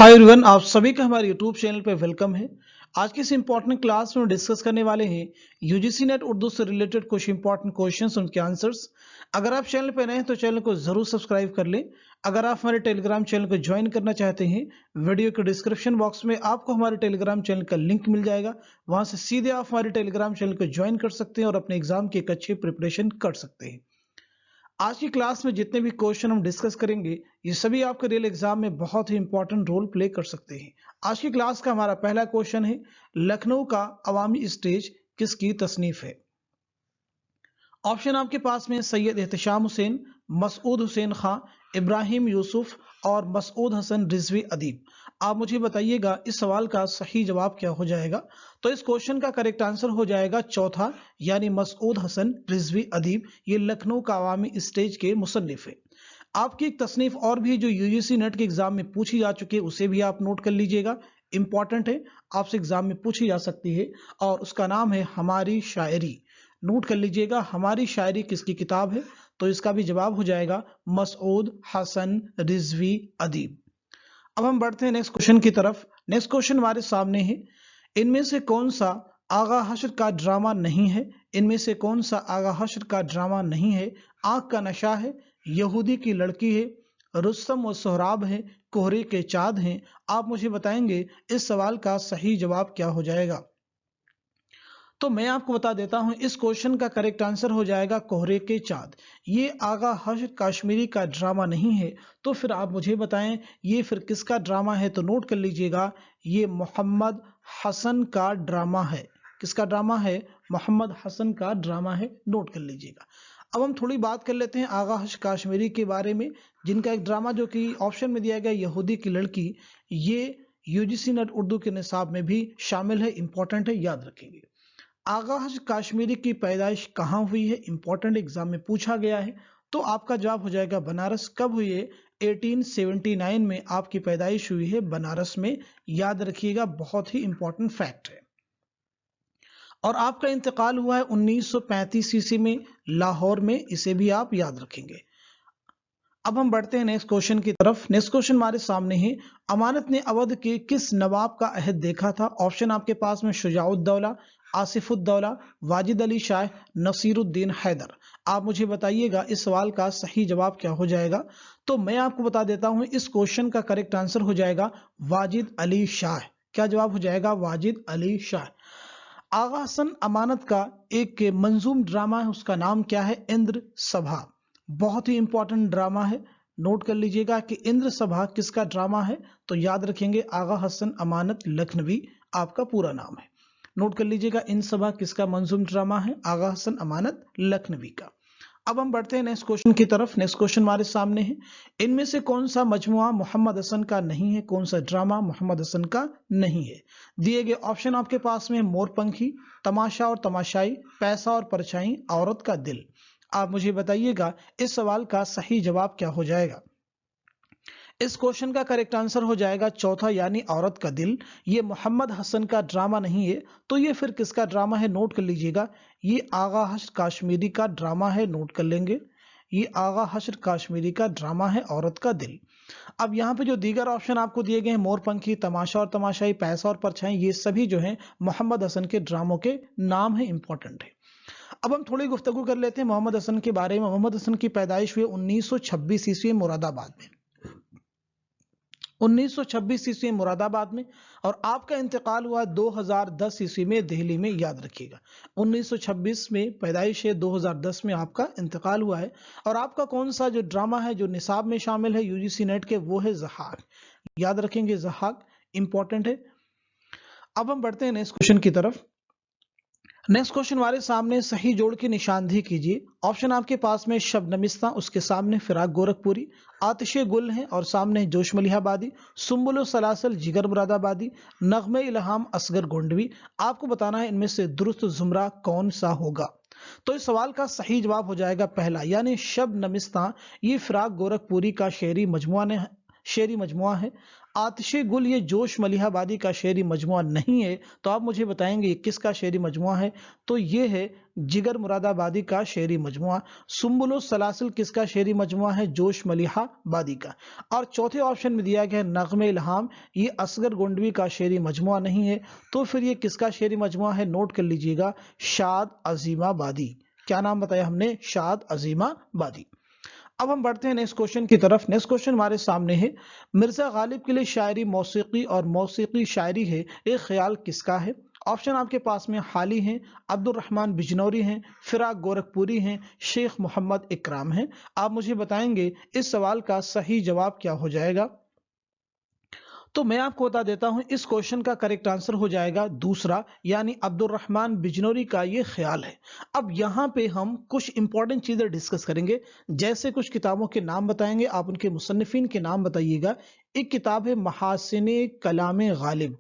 Hi everyone, आप सभी का हमारे यूट्यूब चैनल पे वेलकम है। आज की इस इंपॉर्टेंट क्लास में डिस्कस करने वाले हैं यूजीसी नेट उर्दू से रिलेटेड कुछ इंपॉर्टेंट क्वेश्चंस, उनके आंसर्स। अगर आप चैनल पे नए हैं तो चैनल को जरूर सब्सक्राइब कर लें। अगर आप हमारे टेलीग्राम चैनल को ज्वाइन करना चाहते हैं, वीडियो के डिस्क्रिप्शन बॉक्स में आपको हमारे टेलीग्राम चैनल का लिंक मिल जाएगा। वहां से सीधे आप हमारे टेलीग्राम चैनल को ज्वाइन कर सकते हैं और अपने एग्जाम की एक अच्छी प्रिपरेशन कर सकते हैं। आज की क्लास में जितने भी क्वेश्चन हम डिस्कस करेंगे, ये सभी आपके रियल एग्जाम में बहुत ही इंपॉर्टेंट रोल प्ले कर सकते हैं। आज की क्लास का हमारा पहला क्वेश्चन है, लखनऊ का अवामी स्टेज किसकी तसनीफ है? ऑप्शन आपके पास में सैयद एहतशाम हुसैन, मसूद हुसैन खां, इब्राहिम यूसुफ और मसूद हसन रिजवी अदीब। आप मुझे बताइएगा इस सवाल का सही जवाब क्या हो जाएगा। तो इस क्वेश्चन का करेक्ट आंसर हो जाएगा चौथा, यानी मसूद हसन रिजवी अदीब। ये लखनऊ का अवामी स्टेज के मुसन्निफ है। आपकी एक तसनीफ और भी जो यूजीसी नेट के एग्जाम में पूछी जा चुकी है, उसे भी आप नोट कर लीजिएगा। इंपॉर्टेंट है, आपसे एग्जाम में पूछी जा सकती है, और उसका नाम है हमारी शायरी। नोट कर लीजिएगा, हमारी शायरी किसकी किताब है? तो इसका भी जवाब हो जाएगा मसूद हसन रिजवी अदीब। अब हम बढ़ते हैं नेक्स्ट क्वेश्चन की तरफ। नेक्स्ट क्वेश्चन हमारे सामने है, इनमें से कौन सा आगा हश्र का ड्रामा नहीं है? इनमें से कौन सा आगा हश्र का ड्रामा नहीं है? आंख का नशा है, यहूदी की लड़की है, रुस्तम व सोहराब है, कोहरे के चाँद हैं। आप मुझे बताएंगे इस सवाल का सही जवाब क्या हो जाएगा। तो मैं आपको बता देता हूं, इस क्वेश्चन का करेक्ट आंसर हो जाएगा कोहरे के चाँद। ये आगा हश्र काश्मीरी का ड्रामा नहीं है। तो फिर आप मुझे बताएं ये फिर किसका ड्रामा है? तो नोट कर लीजिएगा, ये मोहम्मद हसन का ड्रामा है। किसका ड्रामा है? मोहम्मद हसन का ड्रामा है, नोट कर लीजिएगा। अब हम थोड़ी बात कर लेते हैं आगा हश्र काश्मीरी के बारे में, जिनका एक ड्रामा जो कि ऑप्शन में दिया गया यहूदी की लड़की, ये यूजीसी नेट उर्दू के निसाब में भी शामिल है। इंपॉर्टेंट है, याद रखेंगे। आगा हश्र काश्मीरी की पैदाइश कहाँ हुई है? इंपॉर्टेंट, एग्जाम में पूछा गया है। तो आपका जवाब हो जाएगा बनारस। कब हुई है? 1879 में आपकी पैदाइश हुई है बनारस में। याद रखिएगा, बहुत ही इंपॉर्टेंट फैक्ट है। और आपका इंतकाल हुआ है 1935 ईस्वी में लाहौर में, इसे भी आप याद रखेंगे। अब हम बढ़ते हैं नेक्स्ट क्वेश्चन की तरफ। नेक्स्ट क्वेश्चन हमारे सामने है, अमानत ने अवध के किस नवाब का अहद देखा था? ऑप्शन आपके पास में शुजाउद्दौला, आसिफुद्दौला, वाजिद अली शाह, नसीरुद्दीन हैदर। आप मुझे बताइएगा इस सवाल का सही जवाब क्या हो जाएगा। तो मैं आपको बता देता हूं, इस क्वेश्चन का करेक्ट आंसर हो जाएगा वाजिद अली शाह। क्या जवाब हो जाएगा? वाजिद अली शाह। आगा हसन अमानत का एक मंजूम ड्रामा है, उसका नाम क्या है? इंद्र सभा। बहुत ही इंपॉर्टेंट ड्रामा है, नोट कर लीजिएगा कि इंद्र सभा किसका ड्रामा है। तो याद रखेंगे, आगा हसन अमानत लखनवी आपका पूरा नाम है। नोट कर लीजिएगा, इंद्र सभा किसका मंजूम ड्रामा है? आगा हसन अमानत लखनवी का। अब हम बढ़ते हैं नेक्स्ट क्वेश्चन की तरफ। नेक्स्ट क्वेश्चन हमारे सामने है, इनमें से कौन सा मजमुआ मोहम्मद हसन का नहीं है? कौन सा ड्रामा मोहम्मद हसन का नहीं है? दिए गए ऑप्शन आपके पास में मोरपंखी, तमाशा और तमाशाई, पैसा और परछाई, औरत का दिल। आप मुझे बताइएगा इस सवाल का सही जवाब क्या हो जाएगा। इस क्वेश्चन का करेक्ट आंसर हो जाएगा चौथा, यानी औरत का दिल। ये मोहम्मद हसन का ड्रामा नहीं है। तो ये फिर किसका ड्रामा है? नोट कर लीजिएगा, ये आगा हश्र काश्मीरी का ड्रामा है। नोट कर लेंगे, ये आगा हश्र काश्मीरी का ड्रामा है, औरत का दिल। अब यहाँ पे जो दीगर ऑप्शन आपको दिए गए हैं, मोरपंखी, तमाशा और तमाशाई, पैसा और परछाई, ये सभी जो है मोहम्मद हसन के ड्रामों के नाम है, इंपॉर्टेंट है। अब हम थोड़ी गुफ्तगू कर लेते हैं मोहम्मद हसन के बारे में। मोहम्मद हसन की पैदाइश हुई 1926 ईस्वी मुरादाबाद में। 1926 ईस्वी मुरादाबाद में, और आपका इंतकाल हुआ 2010 ईस्वी में दिल्ली में। याद रखिएगा, 1926 में पैदाइश है, 2010 में आपका इंतकाल हुआ है। और आपका कौन सा जो ड्रामा है जो निसाब में शामिल है यूजीसी नेट के, वो है ज़हाक। याद रखेंगे, ज़हाक इंपॉर्टेंट है। अब हम बढ़ते हैं नेक्स्ट क्वेश्चन की तरफ। नेक्स्ट क्वेश्चन हमारे सामने, सही जोड़ की निशानदेही कीजिए। ऑप्शन आपके पास में शबनमिस्ता, उसके सामने फिराक गोरखपुरी, आतिशे गुल हैं और सामने जोश मलिहाबादी, सुम्बुल सलासल जिगर मुरादाबादी, नगमे इल्हाम असगर गोंडवी। आपको बताना है इनमें से दुरुस्त जुमरा कौन सा होगा। तो इस सवाल का सही जवाब हो जाएगा पहला, यानी शबनमिस्ता। ये फिराक गोरखपुरी का शेरी मजमुआ ने शेरी मजमुआ है। आतिशे गुल ये जोश मलिहा बादी का शेरी मजमुआ नहीं है, तो आप मुझे बताएंगे ये किसका शेरी मजमुआ है? तो ये है जिगर मुरादाबादी का शेरी मजमुआ। सुम्बुलो सलासिल किसका शेरी मजमुआ है? जोश मलिहा बादी का। और चौथे ऑप्शन में दिया गया है नग़्मे इल्हाम, ये असगर गोंडवी का शेरी मजमुआ नहीं है, तो फिर ये किसका शेरी मजमुआ है? नोट कर लीजिएगा, शाद अजीमाबादी। क्या नाम बताया हमने? शाद अजीमाबादी। अब हम बढ़ते हैं नेक्स्ट क्वेश्चन की तरफ। नेक्स्ट क्वेश्चन हमारे सामने है, मिर्जा गालिब के लिए शायरी मौसीकी और मौसीकी शायरी है, एक ख्याल किसका है? ऑप्शन आपके पास में हाली हैं, अब्दुल रहमान बिजनौरी हैं, फिराक गोरखपुरी हैं, शेख मोहम्मद इकराम हैं। आप मुझे बताएंगे इस सवाल का सही जवाब क्या हो जाएगा? तो मैं आपको बता देता हूं, इस क्वेश्चन का करेक्ट आंसर हो जाएगा दूसरा, यानी अब्दुल रहमान बिजनौरी का ये ख्याल है। अब यहाँ पे हम कुछ इंपॉर्टेंट चीजें डिस्कस करेंगे, जैसे कुछ किताबों के नाम बताएंगे, आप उनके मुसन्निफिन के नाम बताइएगा। एक किताब है महासिने कलाम गालिब।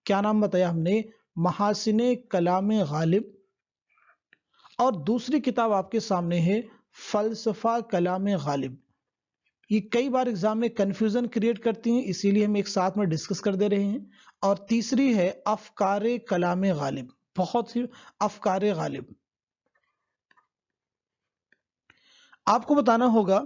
क्या नाम बताया हमने? महासिने कलाम गालिब। और दूसरी किताब आपके सामने है फलसफा कलाम गालिब। ये कई बार एग्जाम में कंफ्यूजन क्रिएट करती हैं, इसीलिए हम एक साथ में डिस्कस कर दे रहे हैं। और तीसरी है अफकारे कलाम गालिब, बहुत ही अफकारे गालिब। आपको बताना होगा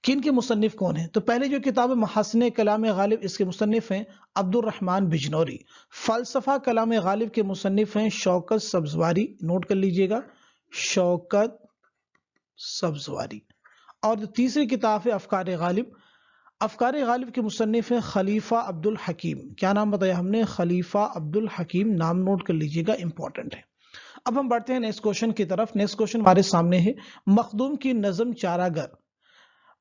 कि इनके मुसन्निफ कौन है। तो पहले जो किताब है महासिने कलाम गालिब, इसके मुसन्निफ हैं अब्दुल रहमान बिजनौरी। फलसफा कलाम गालिब के मुसन्निफ हैं शौकत सब्जवारी। नोट कर लीजिएगा, शौकत सब्जवारी। और तीसरी किताब है अफकारे गालिब। अफकारे गालिब के मुसन्निफ हैं खलीफा अब्दुल हकीम। क्या नाम बताया हमने? खलीफा अब्दुल हकीम। नाम नोट कर लीजिएगा, इंपॉर्टेंट है। अब हम बढ़ते हैं नेक्स्ट क्वेश्चन की तरफ। नेक्स्ट क्वेश्चन हमारे सामने है, मखदूम की नज़म चारागर।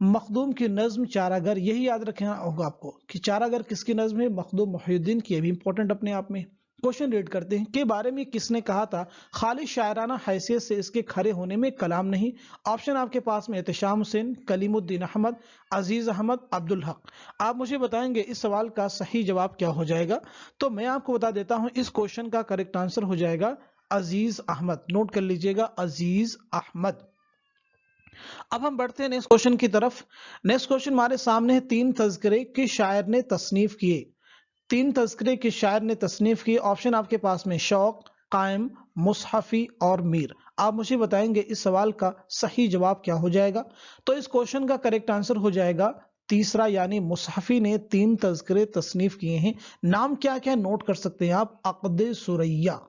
मखदूम की नज्म चारागर, यही याद रखना होगा आपको कि चारागर किसकी नज्म है? मखदूम मुहिउद्दीन की। भी इंपॉर्टेंट अपने आप में। क्वेश्चन रीड करते हैं, के बारे में किसने कहा था खाली शायराना हैसियत से इसके खड़े होने में कलाम नहीं? ऑप्शन आपके पास में एहतशाम हुसैन, कलीमुद्दीन अहमद, अजीज अहमद, अब्दुल हक। आप मुझे बताएंगे इस सवाल का सही जवाब क्या हो जाएगा? तो मैं आपको बता देता हूं, इस क्वेश्चन का करेक्ट आंसर हो जाएगा अजीज अहमद। नोट कर लीजिएगा, अजीज अहमद। अब हम बढ़ते हैं नेक्स्ट क्वेश्चन की तरफ। नेक्स्ट क्वेश्चन हमारे सामने है, तीन तज़किरे किस शायर ने तसनीफ किए? तीन तज़किरे किस शायर ने तसनीफ किए? ऑप्शन आपके पास में शौक, कायम, मुसहफी और मीर। आप मुझे बताएंगे इस सवाल का सही जवाब क्या हो जाएगा? तो इस क्वेश्चन का करेक्ट आंसर हो जाएगा तीसरा, यानी मुसहफी ने तीन तज़किरे तसनीफ किए हैं। नाम क्या क्या नोट कर सकते हैं आप? अक़्द सुरैया,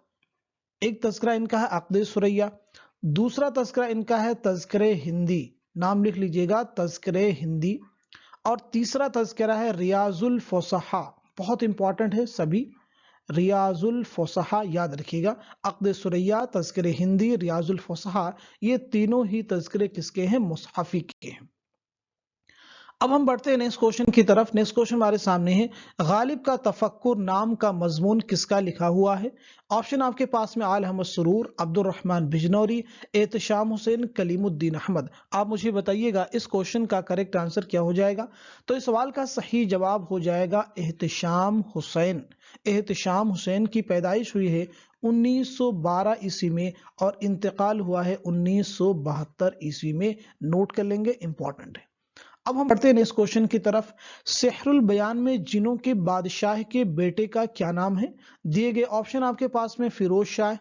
एक तज़किरा इनका है अक़्द सुरैया। दूसरा तज़किरा इनका है तज़किरे हिंदी। नाम लिख लीजिएगा, तज़किरे हिंदी। और तीसरा तज़किरा है रियाजुल फ़ुसहा। बहुत इंपॉर्टेंट है सभी, रियाजुल फ़ुसहा याद रखिएगा। अक़्द सुरैया, तज़किरे हिंदी, रियाजुल फ़ुसहा, ये तीनों ही तज़किरे किसके हैं? मुसहफी के हैं। अब हम बढ़ते हैं नेक्स्ट क्वेश्चन की तरफ। नेक्स्ट क्वेश्चन हमारे सामने है, गालिब का तफक्कुर नाम का मजमून किसका लिखा हुआ है? ऑप्शन आपके पास में आल अहमद सुरूर, अब्दुल रहमान बिजनौरी, एहतशाम हुसैन, कलीमुद्दीन अहमद। आप मुझे बताइएगा इस क्वेश्चन का करेक्ट आंसर क्या हो जाएगा? तो इस सवाल का सही जवाब हो जाएगा एहतशाम हुसैन। एहतशाम हुसैन की पैदाइश हुई है 1912 ईस्वी में और इंतकाल हुआ है 1972 ईस्वी में। नोट कर लेंगे, इंपॉर्टेंट है। अब हम बढ़ते हैं नेक्स्ट क्वेश्चन की तरफ। सेहरुल बयान में जिनों के बादशाह के बेटे का क्या नाम है? दिए गए ऑप्शन आपके पास में फिरोज शाह,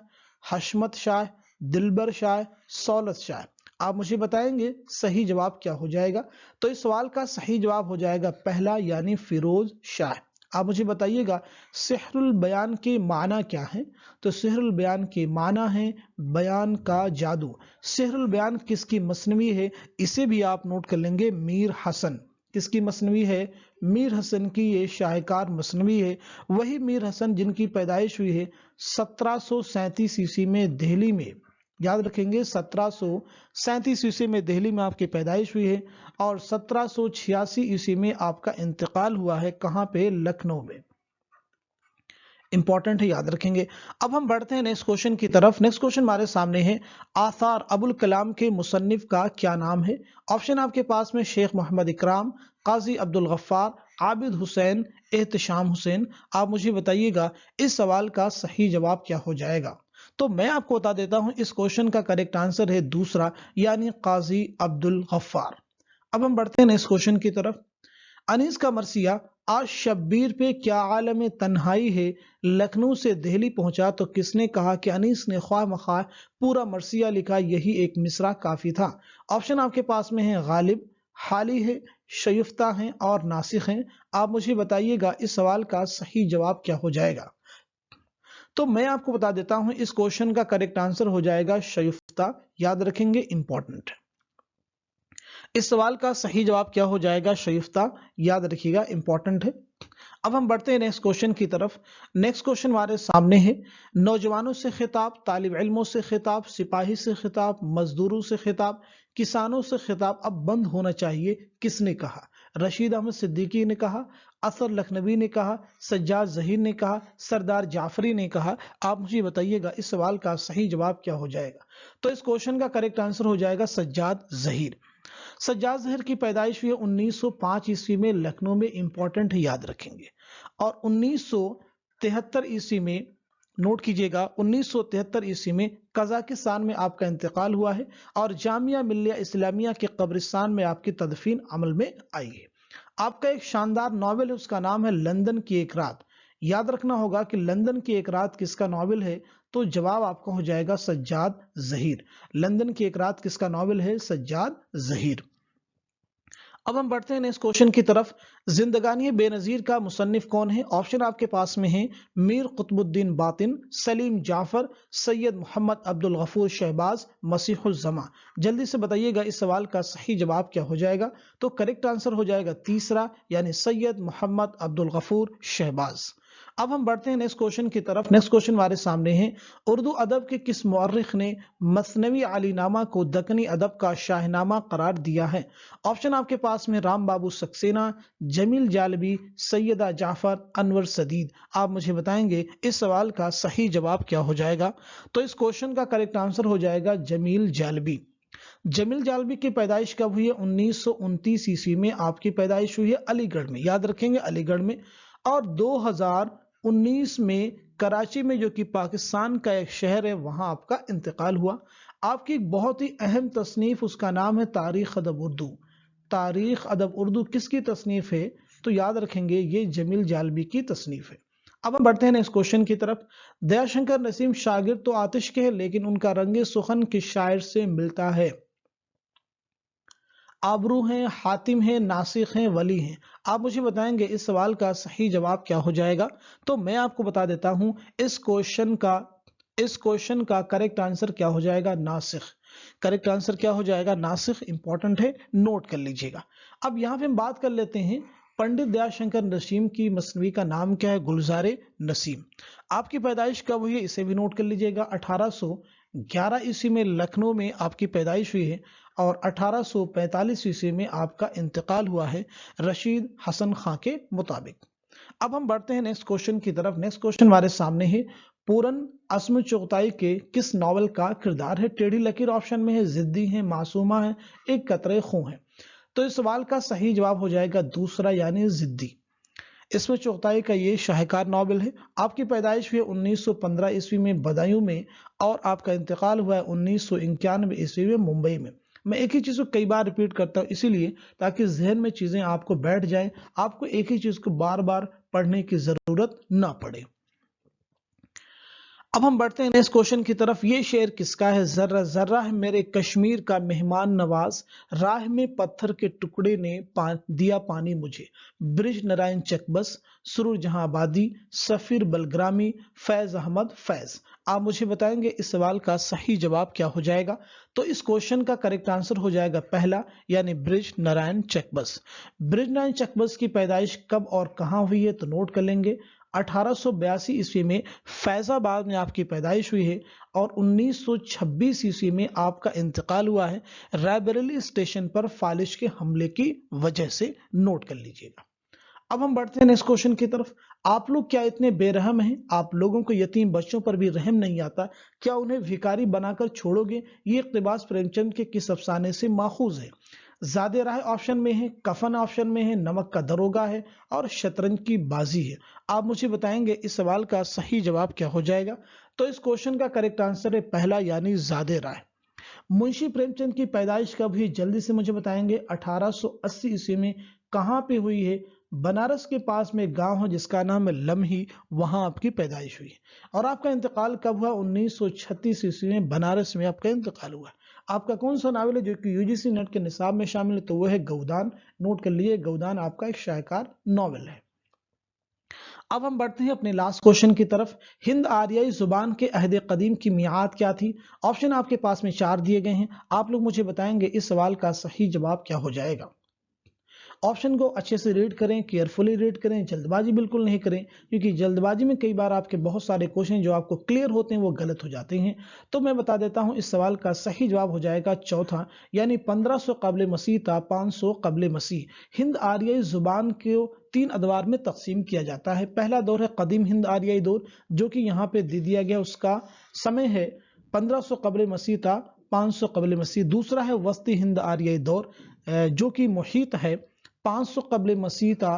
हशमत शाह, दिलबर शाह, सौलत शाह। आप मुझे बताएंगे सही जवाब क्या हो जाएगा? तो इस सवाल का सही जवाब हो जाएगा पहला, यानी फिरोज शाह। आप मुझे बताइएगा सेहरुल बयान के माना क्या है? तो सेहरुल बयान के माना है बयान का जादू। सेहरुल बयान किसकी मसनवी है? इसे भी आप नोट कर लेंगे, मीर हसन। किसकी मसनवी है? मीर हसन की ये शाहकार मसनवी है। वही मीर हसन जिनकी पैदाइश हुई है 1737 ईस्वी में दिल्ली में। याद रखेंगे, 1737 ईस्वी में दिल्ली में आपकी पैदाइश हुई है और 1786 ईस्वी में आपका इंतकाल हुआ है। कहां पे? लखनऊ में। इंपॉर्टेंट है, याद रखेंगे। अब हम बढ़ते हैं नेक्स्ट क्वेश्चन की तरफ। नेक्स्ट क्वेश्चन हमारे सामने है, आसार अबुल कलाम के मुसन्निफ का क्या नाम है? ऑप्शन आपके पास में शेख मोहम्मद इकराम, काजी अब्दुल गफ्फार, आबिद हुसैन, एहतशाम हुसैन। आप मुझे बताइएगा इस सवाल का सही जवाब क्या हो जाएगा? तो मैं आपको बता देता हूं, इस क्वेश्चन का करेक्ट आंसर है दूसरा, यानी काजी अब्दुल गफ्फार। अब हम बढ़ते हैं नेक्स्ट क्वेश्चन की तरफ। انیس کا مرثیہ آج شبیر پہ کیا عالم تنہائی ہے، لکھنؤ سے دہلی پہنچا تو کس نے کہا کہ انیس نے خواہ مخواہ پورا مرثیہ لکھا، یہی ایک مصرع کافی تھا۔ آپشن آپ کے پاس میں ہے غالب، حالی ہے، شیفتہ ہیں اور ناسخ ہیں۔ آپ مجھے بتائیے گا اس سوال کا صحیح جواب کیا ہو جائے گا۔ تو میں آپ کو بتا دیتا ہوں اس کوشچن کا کریکٹ آنسر ہو جائے گا شیفتہ، یاد رکھیں گے، امپورٹنٹ۔ اس سوال کا صحیح جواب کیا ہو جائے گا؟ شیفتہ، یاد رکھیے گا، امپورٹنٹ ہے۔ اب ہم بڑھتے ہیں نیکسٹ کوشچن کی طرف۔ نیکسٹ کوشچن ہمارے سامنے ہے، نوجوانوں سے خطاب، طالب علموں سے خطاب، سپاہی سے خطاب، مزدوروں سے خطاب، کسانوں سے خطاب اب بند ہونا چاہیے، کس نے کہا؟ رشید احمد صدیقی نے کہا، اثر لکھنوی نے کہا، سجاد ظہیر نے کہا، سردار جعفری نے کہا۔ آپ مجھے بتائیے گا اس سوال کا صحیح جواب کیا ہو جائے گا۔ تو اس کوشچن کا کریکٹ آنسر ہو جائے گا سجاد ظہیر۔ سجاد ظہیر کی پیدائش ہوئی 1905 عیسوی میں لکھنؤ میں، امپورٹنٹ ہے، یاد رکھیں گے۔ اور 1973 عیسوی میں، نوٹ کیجئے گا، 1973 عیسوی میں قزاقستان میں آپ کا انتقال ہوا ہے، اور جامعہ ملیہ اسلامیہ کے قبرستان میں آپ کی تدفین عمل میں آئی ہے۔ آپ کا ایک شاندار ناول ہے، اس کا نام ہے لندن کی ایک رات۔ یاد رکھنا ہوگا کہ لندن کی ایک رات کس کا ناول ہے، تو جواب آپ کا ہو جائے گا سجاد ظہیر۔ لندن کی ایک رات کس کا ناول ہے؟ سجاد ظہیر۔ اب ہم بڑھتے ہیں اس کوشچن کی طرف۔ زندگانی بے نظیر کا مصنف کون ہے؟ آپشن آپ کے پاس میں ہیں، میر قطب الدین باطن، سلیم جعفر، سید محمد عبد الغفور شہباز، مسیح الزمان۔ جلدی سے بتائیے گا اس سوال کا صحیح جواب کیا ہو جائے گا۔ تو کریکٹ آنسر ہو جائے گا تیسرا، یعنی سید محمد عبد الغفور شہباز۔ اب ہم بڑھتے ہیں نیکسٹ کوشچن کی طرف۔ نیکسٹ کوشچن ہمارے سامنے ہے، اردو ادب کے کس مورخ نے مثنوی علی نامہ کو دکنی ادب کا شاہنامہ قرار دیا ہے؟ آپشن آپ کے پاس میں رام بابو سکسینہ، جمیل جالبی، سیدہ جعفر، انور سدید۔ آپ مجھے بتائیں گے اس سوال کا صحیح جواب کیا ہو جائے گا۔ تو اس کوشچن کا کریکٹ آنسر ہو جائے گا جمیل جالبی۔ جمیل جالبی کی پیدائش کب ہوئی ہے؟ 1929 عیسوی میں آپ کی پیدائش ہوئی ہے علی گڑھ میں، یاد رکھیں گے، علی گڑھ میں۔ اور 2019 میں کراچی میں، جو کہ پاکستان کا ایک شہر ہے، وہاں آپ کا انتقال ہوا۔ آپ کی ایک بہت ہی اہم تصنیف، اس کا نام ہے تاریخ ادب اردو۔ تاریخ ادب اردو کس کی تصنیف ہے؟ تو یاد رکھیں گے یہ جمیل جالبی کی تصنیف ہے۔ اب ہم بڑھتے ہیں اس کوشچن کی طرف۔ دیا شنکر نسیم شاگرد تو آتش کے ہیں، لیکن ان کا رنگ سخن کس شاعر سے ملتا ہے؟ آبرو ہیں، حاتم ہیں، ناسخ ہیں، ولی ہیں۔ آپ مجھے بتائیں گے اس سوال کا صحیح جواب کیا ہو جائے گا۔ تو میں آپ کو بتا دیتا ہوں اس کوشچن کا کریکٹ آنسر کیا ہو جائے گا؟ ناسخ۔ کریکٹ آنسر کیا ہو جائے گا؟ ناسخ، امپورٹنٹ ہے، نوٹ کر لیجئے گا۔ اب یہاں پہ ہم بات کر لیتے ہیں، پنڈت دیا شنکر نسیم کی مثنوی کا نام کیا ہے؟ گلزار نسیم۔ آپ کی پیدائش کب ہوئی ہے؟ اسے بھی نوٹ کر لیجئے گا۔ 1811 عیسوی میں لکھنؤ میں آپ کی پیدائش ہوئی ہے، اور 1845 عیسوی میں آپ کا انتقال ہوا ہے رشید حسن خان کے مطابق۔ اب ہم بڑھتے ہیں نیکسٹ کوشچن کی طرف۔ نیکسٹ کوشچن ہمارے سامنے ہے، پورن عصم چغتائی کے کس ناول کا کردار ہے؟ ٹیڑھی لکیر آپشن میں ہے، ضدی ہیں، معصومہ ہیں، ایک قطرے خون ہے۔ تو اس سوال کا صحیح جواب ہو جائے گا دوسرا، یعنی ضدی۔ اس میں چغتائی کا یہ شاہکار ناول ہے۔ آپ کی پیدائش ہوئی 1915 عیسوی میں بدایوں میں، اور آپ کا انتقال ہوا ہے 1991 عیسوی میں ممبئی میں۔ میں ایک ہی چیز کو کئی بار ریپیٹ کرتا ہوں، اسی لیے تاکہ ذہن میں چیزیں آپ کو بیٹھ جائیں، آپ کو ایک ہی چیز کو بار بار پڑھنے کی ضرورت نہ پڑے۔ اب ہم بڑھتے ہیں اس کوشچن کی طرف۔ یہ شعر کس کا ہے؟ ذرہ ذرہ ہے میرے کشمیر کا مہمان نواز، راہ میں پتھر کے ٹکڑے نے دیا پانی مجھے، برج نارائن چکبس، سرور جہاں آبادی، سفیر بلگرامی، فیض احمد فیض۔ آپ مجھے بتائیں گے اس سوال کا صحیح جواب کیا ہو جائے گا۔ تو اس کوشچن کا کریکٹ آنسر ہو جائے گا پہلا، یعنی برج نارائن چکبس۔ برج نارائن چکبس کی پیدائش کب اور کہاں ہوئی ہے؟ تو نوٹ کر لیں گے۔ 1882 عیسوی میں فیض آباد میں آپ کی پیدائش ہوئی ہے، اور 1926 عیسوی میں آپ کا انتقال ہوا ہے رائے بریلی اسٹیشن پر فالج کے حملے کی وجہ سے، نوٹ کر لیجئے گا۔ اب ہم بڑھتے ہیں اس کوشچن کی طرف۔ آپ لوگ کیا اتنے بے رحم ہیں؟ آپ لوگوں کو یتیم بچوں پر بھی رحم نہیں آتا؟ کیا انہیں بھکاری بنا کر چھوڑو گے؟ یہ اقتباس پریم چند کے کس افسانے سے ماخوذ ہے؟ زیادہ راہ آپشن میں ہے، کفن آپشن میں ہے، نمک کا دروگہ ہے، اور شطرنج کی بازی ہے۔ آپ مجھے بتائیں گے اس سوال کا صحیح جواب کیا ہو جائے گا۔ تو اس کوشچن کا کریکٹ آنسر ہے پہلا، یعنی زیادہ راہ۔ منشی پریم چند کی پیدائش کب ہوئی؟ جلدی سے مجھے بتائیں گے۔ 1880 عیسوی میں कहाँ पे हुई है? बनारस के पास में एक गांव है जिसका नाम है लम्ही, वहां आपकी पैदाइश हुई। और आपका इंतकाल कब हुआ? 1936 ईस्वी में बनारस में आपका इंतकाल हुआ। आपका कौन सा नावल है जो कि यूजीसी नेट के निसाब में शामिल है? तो वो है गौदान। नोट कर लीजिए, गौदान आपका एक शायकार नॉवल है। अब हम बढ़ते हैं अपने लास्ट क्वेश्चन की तरफ। हिंद आर्याई जुबान के अहद कदीम की मियाद क्या थी? ऑप्शन आपके पास में 4 दिए गए हैं। आप लोग मुझे बताएंगे इस सवाल का सही जवाब क्या हो जाएगा। ऑप्शन को अच्छे से रीड करें, केयरफुली रीड करें, जल्दबाजी बिल्कुल नहीं करें, क्योंकि जल्दबाजी में कई बार आपके बहुत सारे क्वेश्चन जो आपको क्लियर होते हैं वो गलत हो जाते हैं। तो मैं बता देता हूं, इस सवाल का सही जवाब हो जाएगा चौथा, यानी 1500 कबल मसीह था 500 कबल मसीह। हिंद आर्याई जुबान को 3 अदवार में तकसीम किया जाता है। पहला दौर है कदीम हिंद आर्याई दौर, जो कि यहाँ पे दे दिया गया, उसका समय है 1500 कबल मसीह था 500 कबल मसीह। दूसरा है वस्ती हिंद आर्याई दौर, जो कि मुहीत है 500 कबल मसीह था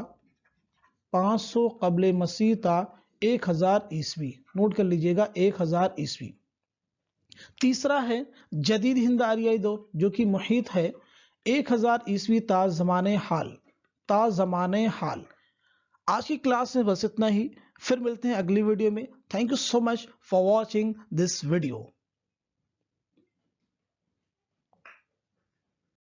500 कबल मसीह था 1000 ईस्वी। नोट कर लीजिएगा 1000 ईस्वी। तीसरा है जदीद हिंद आर्याई दौर, जो कि मुहीत है 1000 ईस्वी ता ज़माने हाल। आज की क्लास में बस इतना ही, फिर मिलते हैं अगली वीडियो में। Thank you so much for watching this video.